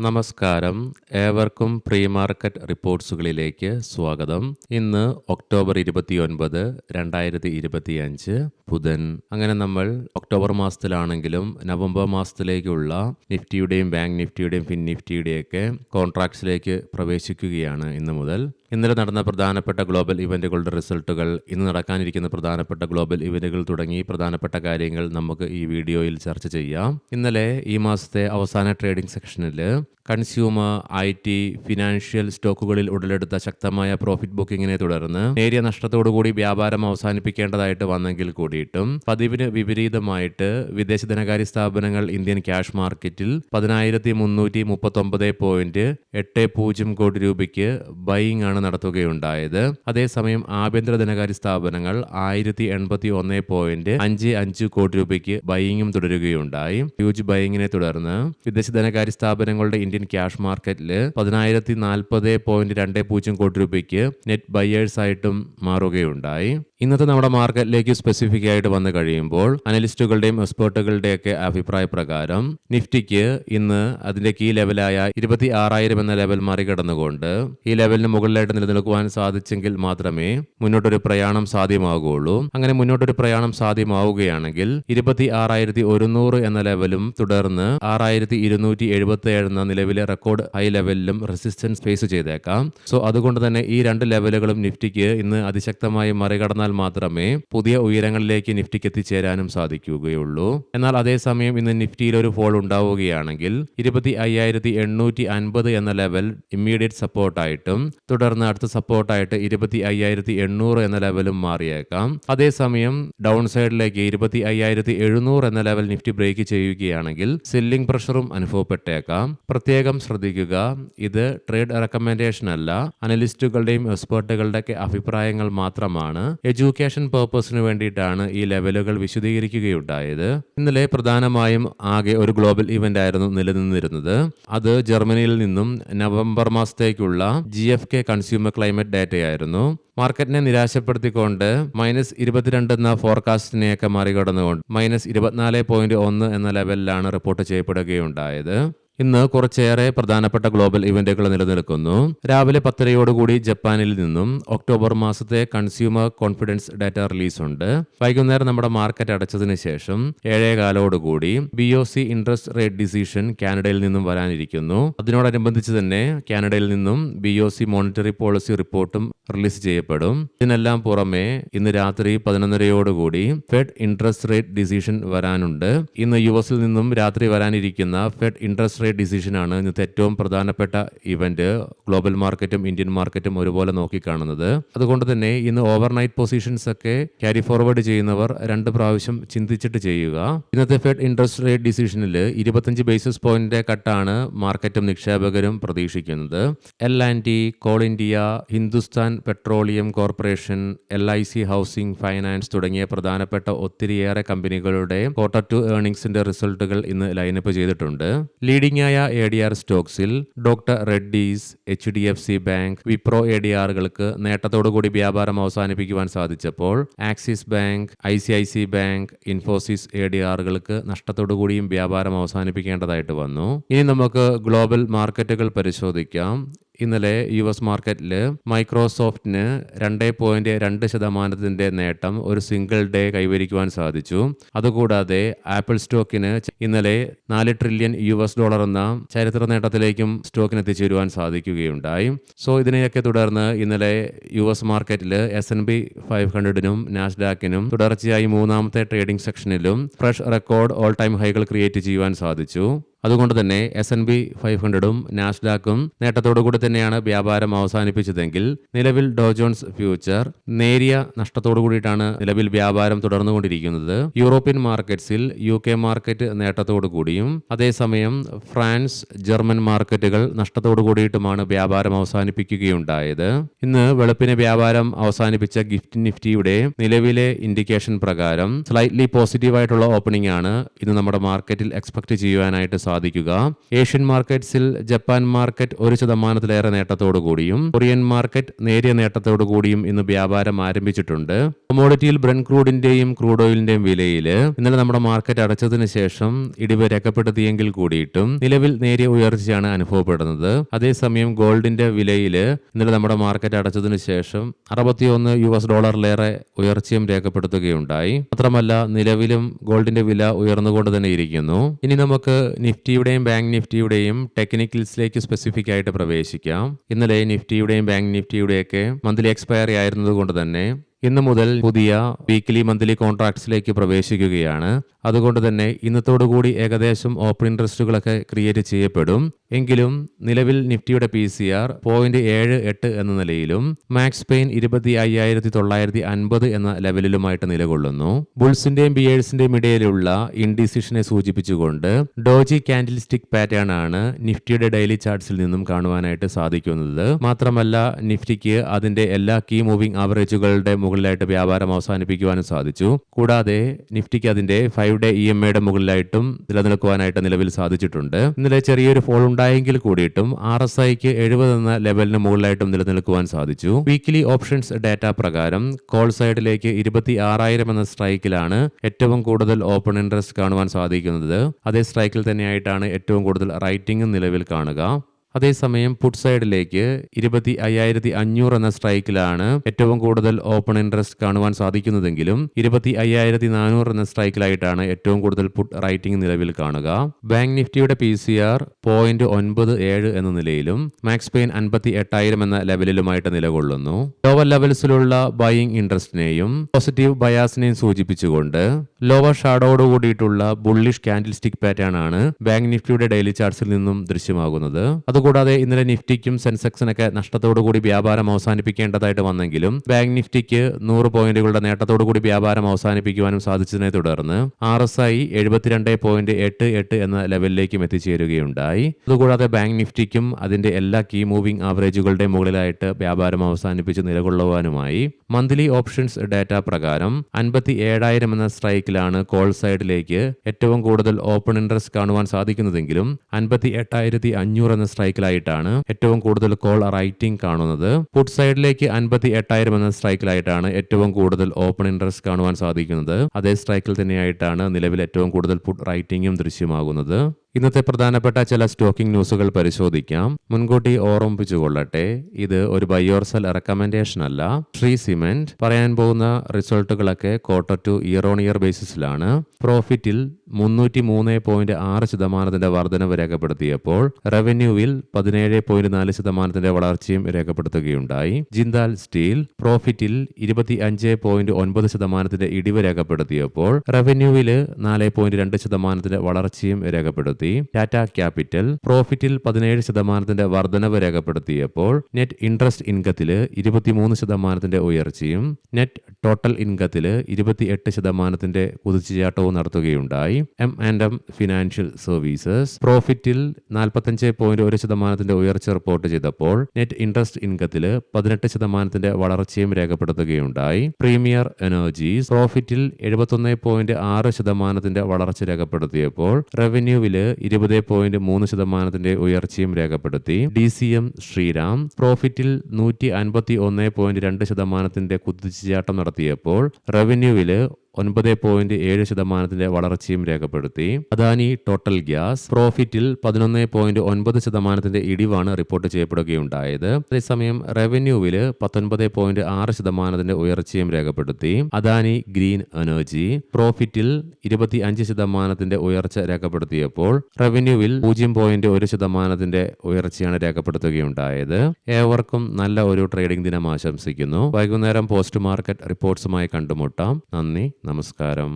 നമസ്കാരം. ഏവർക്കും pre market റിപ്പോർട്ട്സുകളിലേക്ക് സ്വാഗതം. ഇന്ന് ഒക്ടോബർ 29, 2025 ബുധൻ. അങ്ങനെ നമ്മൾ ഒക്ടോബർ മാസത്തിലാണെങ്കിലും നവംബർ മാസത്തിലേക്കുള്ള നിഫ്റ്റിയുടെയും ബാങ്ക് നിഫ്റ്റിയുടെയും ഫിൻ നിഫ്റ്റിയുടെയൊക്കെ കോൺട്രാക്ട്സിലേക്ക് പ്രവേശിക്കുകയാണ് ഇന്ന് മുതൽ. ഇന്നലെ നടന്ന പ്രധാനപ്പെട്ട ഗ്ലോബൽ ഇവന്റുകളുടെ റിസൾട്ടുകൾ, ഇന്ന് നടക്കാനിരിക്കുന്ന പ്രധാനപ്പെട്ട ഗ്ലോബൽ ഇവന്റുകൾ തുടങ്ങി പ്രധാനപ്പെട്ട കാര്യങ്ങൾ നമുക്ക് ഈ വീഡിയോയിൽ ചർച്ച ചെയ്യാം. ഇന്നലെ ഈ മാസത്തെ അവസാന ട്രേഡിംഗ് സെക്ഷനിൽ കൺസ്യൂമർ, IT, ഫിനാൻഷ്യൽ സ്റ്റോക്കുകളിൽ ഉടലെടുത്ത ശക്തമായ പ്രോഫിറ്റ് ബുക്കിങ്ങിനെ തുടർന്ന് നേരിയ നഷ്ടത്തോടുകൂടി വ്യാപാരം അവസാനിപ്പിക്കേണ്ടതായിട്ട് വന്നെങ്കിൽ കൂടിയിട്ടും പതിവിന് വിപരീതമായിട്ട് വിദേശ ധനകാര്യ സ്ഥാപനങ്ങൾ ഇന്ത്യൻ ക്യാഷ് മാർക്കറ്റിൽ 10,339.80 കോടി രൂപയ്ക്ക് ബൈയിങ് ആണ് നടത്തുകയുണ്ടായത്. അതേസമയം ആഭ്യന്തര ധനകാര്യ സ്ഥാപനങ്ങൾ 1081.55 കോടി രൂപയ്ക്ക് ബൈയിങ്ങും തുടരുകയുണ്ടായി. ഹ്യൂജ് ബൈയിങ്ങിനെ തുടർന്ന് വിദേശ ധനകാര്യ സ്ഥാപനങ്ങളുടെ ഇന്ത്യൻ ക്യാഷ് മാർക്കറ്റിൽ 10,040.20 കോടി രൂപയ്ക്ക് നെറ്റ് ബയേഴ്സ് ആയിട്ടും മാറുകയുണ്ടായി. ഇന്നത്തെ നമ്മുടെ മാർക്കറ്റിലേക്ക് സ്പെസിഫിക് ആയിട്ട് വന്നു കഴിയുമ്പോൾ അനലിസ്റ്റുകളുടെയും എക്സ്പേർട്ടുകളുടെയൊക്കെ അഭിപ്രായ പ്രകാരം നിഫ്റ്റിക്ക് ഇന്ന് അതിന്റെ കീ ലെവലായ 26,000 എന്ന ലെവൽ മറികടന്നുകൊണ്ട് ഈ ലെവലിന് മുകളിലായിട്ട് നിലനിൽക്കുവാൻ സാധിച്ചെങ്കിൽ മാത്രമേ മുന്നോട്ടൊരു പ്രയാണം സാധ്യമാകുകയുള്ളൂ. അങ്ങനെ മുന്നോട്ടൊരു പ്രയാണം സാധ്യമാവുകയാണെങ്കിൽ 26,100 എന്ന ലെവലും തുടർന്ന് 6,277 എന്ന നിലവിലെ റെക്കോർഡ് ഹൈ ലെവലിലും റെസിസ്റ്റൻസ് ഫേസ് ചെയ്തേക്കാം. സോ അതുകൊണ്ട് തന്നെ ഈ രണ്ട് ലെവലുകളും നിഫ്റ്റിക്ക് ഇന്ന് അതിശക്തമായി മറികടന്നാൽ മാത്രമേ പുതിയ ഉയരങ്ങളിലേക്ക് നിഫ്റ്റിക്ക് എത്തിച്ചേരാനും സാധിക്കുകയുള്ളൂ. എന്നാൽ അതേസമയം ഇന്ന് നിഫ്റ്റിയിൽ ഒരു ഫോൾ ഉണ്ടാവുകയാണെങ്കിൽ 25,850 എന്ന ലെവൽ ഇമ്മീഡിയറ്റ് സപ്പോർട്ടായിട്ടും തുടർന്ന് അടുത്ത സപ്പോർട്ടായിട്ട് 25,800 എന്ന ലെവലും മാറിയേക്കാം. അതേസമയം ഡൗൺ സൈഡിലേക്ക് 25,700 എന്ന ലെവൽ നിഫ്റ്റി ബ്രേക്ക് ചെയ്യുകയാണെങ്കിൽ സെല്ലിംഗ് പ്രഷറും അനുഭവപ്പെട്ടേക്കാം. പ്രത്യേകം ശ്രദ്ധിക്കുക, ഇത് ട്രേഡ് റെക്കമെൻഡേഷൻ അല്ല, അനലിസ്റ്റുകളുടെയും എക്സ്പേർട്ടുകളുടെയൊക്കെ അഭിപ്രായങ്ങൾ മാത്രമാണ്. എഡ്യൂക്കേഷൻ പർപ്പസിന് വേണ്ടിയിട്ടാണ് ഈ ലെവലുകൾ വിശദീകരിക്കുകയുണ്ടായത്. ഇന്നലെ പ്രധാനമായും ആകെ ഒരു ഗ്ലോബൽ ഇവന്റ് ആയിരുന്നു നിലനിന്നിരുന്നത്. അത് ജർമ്മനിയിൽ നിന്നും നവംബർ മാസത്തേക്കുള്ള GfK കൺസ്യൂമർ ക്ലൈമറ്റ് ഡാറ്റയായിരുന്നു. മാർക്കറ്റിനെ നിരാശപ്പെടുത്തിക്കൊണ്ട് -22 എന്ന ഫോർകാസ്റ്റിനെയൊക്കെ മറികടന്നുകൊണ്ട് -24.1 എന്ന ലെവലിലാണ് റിപ്പോർട്ട് ചെയ്യപ്പെടുകയുണ്ടായത്. ഇന്ന് കുറച്ചേറെ പ്രധാനപ്പെട്ട ഗ്ലോബൽ ഇവന്റുകൾ നിലനിൽക്കുന്നു. രാവിലെ 10:30 ജപ്പാനിൽ നിന്നും ഒക്ടോബർ മാസത്തെ കൺസ്യൂമർ കോൺഫിഡൻസ് ഡാറ്റ റിലീസ് ഉണ്ട്. വൈകുന്നേരം നമ്മുടെ മാർക്കറ്റ് അടച്ചതിന് ശേഷം 7:15 BOC ഇൻട്രസ്റ്റ് റേറ്റ് ഡിസിഷൻ കാനഡയിൽ നിന്നും വരാനിരിക്കുന്നു. അതിനോടനുബന്ധിച്ച് തന്നെ കാനഡയിൽ നിന്നും BOC മോണിറ്ററി പോളിസി റിപ്പോർട്ടും റിലീസ് ചെയ്യപ്പെടും. ഇതിനെല്ലാം പുറമെ ഇന്ന് രാത്രി 11:30 ഫെഡ് ഇൻട്രസ്റ്റ് റേറ്റ് ഡിസിഷൻ വരാനുണ്ട്. ഇന്ന് US നിന്നും രാത്രി വരാനിരിക്കുന്ന ഫെഡ് ഇൻട്രസ്റ്റ് ഡിസിഷനാണ് ഇന്നത്തെ ഏറ്റവും പ്രധാനപ്പെട്ട ഇവന്റ്. ഗ്ലോബൽ മാർക്കറ്റും ഇന്ത്യൻ മാർക്കറ്റും ഒരുപോലെ നോക്കിക്കാണുന്നത്. അതുകൊണ്ട് തന്നെ ഇന്ന് ഓവർനൈറ്റ് പൊസിഷൻസ് ഒക്കെ ക്യാരി ഫോർവേഡ് ചെയ്യുന്നവർ 2 പ്രാവശ്യം ചിന്തിച്ചിട്ട് ചെയ്യുക. ഇന്നത്തെ ഫെഡ് ഇൻട്രസ്റ്റ് റേറ്റ് ഡിസിഷനിൽ 25 ബേസിസ് പോയിന്റ് കട്ടാണ് മാർക്കറ്റും നിക്ഷേപകരും പ്രതീക്ഷിക്കുന്നത്. L&T, coal India, Hindustan petroleum corporation, LIC housing finance തുടങ്ങിയ പ്രധാനപ്പെട്ട ഒത്തിരിയേറെ കമ്പനികളുടെ Q2 ഏർണിംഗ്സിന്റെ റിസൾട്ടുകൾ ഇന്ന് ലൈനപ്പ് ചെയ്തിട്ടുണ്ട്. ലീഡിംഗ് ആയ ADR സ്റ്റോക്സിൽ doctor Reddy's, HDFC bank, Wipro ADRകൾക്ക് നേട്ടത്തോടുകൂടി വ്യാപാരം അവസാനിപ്പിക്കുവാൻ സാധിച്ചപ്പോൾ axis bank, ICIC bank, Infosys ADRകൾക്ക് നഷ്ടത്തോടുകൂടിയും വ്യാപാരം അവസാനിപ്പിക്കേണ്ടതായിട്ട് വന്നു. ഇനി നമുക്ക് ഗ്ലോബൽ മാർക്കറ്റുകൾ പരിശോധിക്കാം. ഇന്നലെ US മാർക്കറ്റിൽ മൈക്രോസോഫ്റ്റിന് 2.2% നേട്ടം ഒരു സിംഗിൾ ഡേ കൈവരിക്കുവാൻ സാധിച്ചു. അതുകൂടാതെ ആപ്പിൾ സ്റ്റോക്കിന് ഇന്നലെ $4 ട്രില്യൺ എന്ന ചരിത്ര നേട്ടത്തിലേക്കും സ്റ്റോക്കിന് എത്തിച്ചേരുവാൻ സാധിക്കുകയുണ്ടായി. സോ ഇതിനെയൊക്കെ തുടർന്ന് ഇന്നലെ US മാർക്കറ്റിൽ S&P 500നും നാസ്ഡാക്കിനും തുടർച്ചയായി മൂന്നാമത്തെ ട്രേഡിംഗ് സെക്ഷനിലും ഫ്രഷ് റെക്കോർഡ് ഓൾ ടൈം ഹൈകൾ ക്രിയേറ്റ് ചെയ്യുവാൻ സാധിച്ചു. അതുകൊണ്ട് തന്നെ S&P 500ഉം നാസ്ഡാക്കും നേട്ടത്തോടുകൂടി തന്നെയാണ് വ്യാപാരം അവസാനിപ്പിച്ചതെങ്കിൽ നിലവിൽ ഡോ ജോൺസ് ഫ്യൂച്ചർ നേരിയ നഷ്ടത്തോടു കൂടിയിട്ടാണ് നിലവിൽ വ്യാപാരം തുടർന്നുകൊണ്ടിരിക്കുന്നത്. യൂറോപ്യൻ മാർക്കറ്റ്സിൽ UK മാർക്കറ്റ് നേട്ടത്തോടു കൂടിയും അതേസമയം ഫ്രാൻസ്, ജർമ്മൻ മാർക്കറ്റുകൾ നഷ്ടത്തോടു കൂടിയിട്ടുമാണ് വ്യാപാരം അവസാനിപ്പിക്കുകയുണ്ടായത്. ഇന്ന് വെളുപ്പിന് വ്യാപാരം അവസാനിപ്പിച്ച ഗിഫ്റ്റ് നിഫ്റ്റിയുടെ നിലവിലെ ഇൻഡിക്കേഷൻ പ്രകാരം സ്ലൈറ്റ്ലി പോസിറ്റീവായിട്ടുള്ള ഓപ്പണിംഗ് ആണ് ഇന്ന് നമ്മുടെ മാർക്കറ്റിൽ എക്സ്പെക്ട് ചെയ്യുവാനായിട്ട് സാധിക്കും. സാധിക്കുക. ഏഷ്യൻ മാർക്കറ്റ്സിൽ ജപ്പാൻ മാർക്കറ്റ് 1% നേട്ടത്തോടു കൂടിയും കൊറിയൻ മാർക്കറ്റ് നേരിയ നേട്ടത്തോടു കൂടിയും ഇന്ന് വ്യാപാരം ആരംഭിച്ചിട്ടുണ്ട്. കൊമോഡിറ്റിയിൽ ബ്രന്റ് ക്രൂഡിന്റെയും ക്രൂഡ് ഓയിലിന്റെയും വിലയിൽ ഇന്നലെ നമ്മുടെ മാർക്കറ്റ് അടച്ചതിന് ശേഷം ഇടിവ് രേഖപ്പെടുത്തിയെങ്കിൽ കൂടിയിട്ടും നിലവിൽ നേരിയ ഉയർച്ചയാണ് അനുഭവപ്പെടുന്നത്. അതേസമയം ഗോൾഡിന്റെ വിലയിൽ ഇന്നലെ നമ്മുടെ മാർക്കറ്റ് അടച്ചതിന് ശേഷം $61 ഉയർച്ചയും രേഖപ്പെടുത്തുകയുണ്ടായി. മാത്രമല്ല നിലവിലും ഗോൾഡിന്റെ വില ഉയർന്നുകൊണ്ട് തന്നെ ഇരിക്കുന്നു. ഇനി നമുക്ക് നിഫ്റ്റിയുടെയും ബാങ്ക് നിഫ്റ്റിയുടെയും ടെക്നിക്കൽസിലേക്ക് സ്പെസിഫിക് ആയിട്ട് പ്രവേശിക്കാം. ഇന്നലെ നിഫ്റ്റിയുടെയും ബാങ്ക് നിഫ്റ്റിയുടെയൊക്കെ മന്ത്ലി എക്സ്പയറി ആയിരുന്നതുകൊണ്ട് തന്നെ ഇന്ന് മുതൽ പുതിയ വീക്ക്ലി മന്ത്ലി കോൺട്രാക്ട്സിലേക്ക് പ്രവേശിക്കുകയാണ്. അതുകൊണ്ട് തന്നെ ഇന്നത്തോടുകൂടി ഏകദേശം ഓപ്പൺ ഇൻട്രസ്റ്റുകളൊക്കെ ക്രിയേറ്റ് ചെയ്യപ്പെടും. എങ്കിലും നിലവിൽ നിഫ്റ്റിയുടെ PCR 0.78 എന്ന നിലയിലും മാക്സ് പെയിൻ 25,950 എന്ന ലെവലിലുമായിട്ട് നിലകൊള്ളുന്നു. ബുൾസിന്റെയും ബിയേഴ്സിന്റെയും ഇടയിലുള്ള ഇൻഡിസിഷനെ സൂചിപ്പിച്ചുകൊണ്ട് ഡോജി കാൻഡിൽ സ്റ്റിക് പാറ്റേൺ ആണ് നിഫ്റ്റിയുടെ ഡെയിലി ചാർട്ട്സിൽ നിന്നും കാണുവാനായിട്ട് സാധിക്കുന്നത്. മാത്രമല്ല നിഫ്റ്റിക്ക് അതിന്റെ എല്ലാ കീ മൂവിംഗ് ആവറേജുകളുടെ മുകളിലായിട്ട് വ്യാപാരം അവസാനിപ്പിക്കുവാനും സാധിച്ചു. കൂടാതെ നിഫ്റ്റിക്ക് അതിന്റെ 5-day EMAയുടെ മുകളിലായിട്ടും നിലനിൽക്കുവാനായിട്ട് നിലവിൽ സാധിച്ചിട്ടുണ്ട്. ഇന്നലെ ചെറിയൊരു ഫോൾ ഉണ്ടായെങ്കിൽ കൂടിയിട്ടും RSIക്ക് 70 എന്ന ലെവലിന് മുകളിലായിട്ടും നിലനിൽക്കുവാൻ സാധിച്ചു. വീക്ക്ലി ഓപ്ഷൻസ് ഡാറ്റ പ്രകാരം കോൾ സൈഡിലേക്ക് 26,000 എന്ന സ്ട്രൈക്കിലാണ് ഏറ്റവും കൂടുതൽ ഓപ്പൺ ഇൻട്രസ്റ്റ് കാണുവാൻ സാധിക്കുന്നത്. അതേ സ്ട്രൈക്കിൽ തന്നെയായിട്ടാണ് ഏറ്റവും കൂടുതൽ റൈറ്റിംഗും നിലവിൽ കാണുക. അതേസമയം പുട്ട് സൈഡിലേക്ക് 25,500 എന്ന സ്ട്രൈക്കിലാണ് ഏറ്റവും കൂടുതൽ ഓപ്പൺ ഇൻട്രസ്റ്റ് കാണുവാൻ സാധിക്കുന്നതെങ്കിലും 25,400 എന്ന സ്ട്രൈക്കിലായിട്ടാണ് ഏറ്റവും കൂടുതൽ പുട്ട് റൈറ്റിംഗ് നിലവിൽ കാണുക. ബാങ്ക് നിഫ്റ്റിയുടെ PCR 0.97 എന്ന നിലയിലും മാക്സ് പെയിൻ 58,000 എന്ന ലെവലിലുമായിട്ട് നിലകൊള്ളുന്നു. ലോവർ ലെവൽസിലുള്ള ബൈയിങ് ഇൻട്രസ്റ്റിനെയും പോസിറ്റീവ് ബയാസിനെയും സൂചിപ്പിച്ചുകൊണ്ട് ലോവർ ഷാഡോയോട് കൂടിയിട്ടുള്ള ബുള്ളിഷ് കാൻഡിൽ സ്റ്റിക് പാറ്റേൺ ആണ് ബാങ്ക് നിഫ്റ്റിയുടെ ഡെയിലി ചാർട്ട്സിൽ നിന്നും ദൃശ്യമാകുന്നത്. അതുകൂടാതെ ഇന്നലെ നിഫ്റ്റിക്കും സെൻസെക്സിനൊക്കെ നഷ്ടത്തോടുകൂടി വ്യാപാരം അവസാനിപ്പിക്കേണ്ടതായിട്ട് വന്നെങ്കിലും ബാങ്ക് നിഫ്റ്റിക്ക് 100 പോയിന്റുകളുടെ നേട്ടത്തോടുകൂടി വ്യാപാരം അവസാനിപ്പിക്കുവാനും സാധിച്ചതിനെ തുടർന്ന് RSI 72.88 എന്ന ലെവലിലേക്കും എത്തിച്ചേരുകയുണ്ടായി. അതുകൂടാതെ ബാങ്ക് നിഫ്റ്റിക്കും അതിന്റെ എല്ലാ കീ മൂവിംഗ് ആവറേജുകളുടെ മുകളിലായിട്ട് വ്യാപാരം അവസാനിപ്പിച്ച് നിലകൊള്ളുവാനുമായി മന്ത്ലി ഓപ്ഷൻസ് ഡാറ്റ പ്രകാരം 57,000 എന്ന സ്ട്രൈക്കിലാണ് കോൾ സൈഡിലേക്ക് ഏറ്റവും കൂടുതൽ ഓപ്പൺ ഇൻട്രസ്റ്റ് കാണുവാൻ സാധിക്കുന്നതെങ്കിലും 58,500 എന്ന സ്ട്രൈക്കിലായിട്ടാണ് ഏറ്റവും കൂടുതൽ കോൾ റൈറ്റിംഗ് കാണുന്നത്. പുട്ട് സൈഡിലേക്ക് 58,000 എന്ന സ്ട്രൈക്കിലായിട്ടാണ് ഏറ്റവും കൂടുതൽ ഓപ്പൺ ഇൻട്രസ്റ്റ് കാണുവാൻ സാധിക്കുന്നത്. അതേ സ്ട്രൈക്കിൽ തന്നെയായിട്ടാണ് നിലവിൽ ഏറ്റവും കൂടുതൽ പുട്ട് റൈറ്റിംഗും ദൃശ്യമാകുന്നത്. ഇന്നത്തെ പ്രധാനപ്പെട്ട ചില സ്റ്റോക്കിംഗ് ന്യൂസുകൾ പരിശോധിക്കാം. മുൻകൂട്ടി ഓർമ്മിപ്പിച്ചുകൊള്ളട്ടെ, ഇത് ഒരു ബൈ ഓർ സെൽ റെക്കമെൻഡേഷൻ അല്ല. ശ്രീ സിമെന്റ് പറയാൻ പോകുന്ന റിസൾട്ടുകളൊക്കെ quarter two year on year ബേസിസിലാണ്. പ്രോഫിറ്റിൽ 303.6% വർധനവ് രേഖപ്പെടുത്തിയപ്പോൾ റവന്യൂവിൽ 17.4% വളർച്ചയും രേഖപ്പെടുത്തുകയുണ്ടായി. ജിന്ദാൽ സ്റ്റീൽ പ്രോഫിറ്റിൽ 25.9% ഇടിവ് രേഖപ്പെടുത്തിയപ്പോൾ റവന്യൂവിൽ 4.2% വളർച്ചയും രേഖപ്പെടുത്തി. ടാറ്റ ക്യാപിറ്റൽ പ്രോഫിറ്റിൽ 17% വർധനവ് രേഖപ്പെടുത്തിയപ്പോൾ നെറ്റ് ഇൻട്രസ്റ്റ് ഇൻകത്തിൽ 23% ഉയർച്ചയും നെറ്റ് ടോട്ടൽ ഇൻകത്തിൽ 28% കുതിച്ചുചാട്ടവും നടത്തുകയുണ്ടായി. M&M ഫിനാൻഷ്യൽ സർവീസസ് പ്രോഫിറ്റിൽ 45.1% ഉയർച്ച റിപ്പോർട്ട് ചെയ്തപ്പോൾ നെറ്റ് ഇൻട്രസ്റ്റ് ഇൻകത്തിൽ 18% വളർച്ചയും രേഖപ്പെടുത്തുകയുണ്ടായി. പ്രീമിയർ എനർജീസ് പ്രോഫിറ്റിൽ 71.6% വളർച്ച രേഖപ്പെടുത്തിയപ്പോൾ റവന്യൂവിൽ 20.3% ഉയർച്ചയും രേഖപ്പെടുത്തി. DCM ശ്രീറാം പ്രോഫിറ്റിൽ 151.2% കുതിച്ചുചാട്ടം നടത്തിയപ്പോൾ റവന്യൂവിൽ 9.7% വളർച്ചയും രേഖപ്പെടുത്തി. അദാനി ടോട്ടൽ ഗ്യാസ് പ്രോഫിറ്റിൽ 11.9% ഇടിവാണ് റിപ്പോർട്ട് ചെയ്യപ്പെടുകയുണ്ടായത്. അതേസമയം റവന്യൂവിൽ 19.6% ഉയർച്ചയും രേഖപ്പെടുത്തി. അദാനി ഗ്രീൻ എനർജി പ്രോഫിറ്റിൽ 25% ഉയർച്ച രേഖപ്പെടുത്തിയപ്പോൾ റവന്യൂവിൽ 0.1% ഉയർച്ചയാണ് രേഖപ്പെടുത്തുകയുണ്ടായത്. ഏവർക്കും നല്ല ഒരു ട്രേഡിംഗ് ദിനം ആശംസിക്കുന്നു. വൈകുന്നേരം പോസ്റ്റ് മാർക്കറ്റ് റിപ്പോർട്ട്സുമായി കണ്ടുമുട്ടാം. നന്ദി, നമസ്കാരം.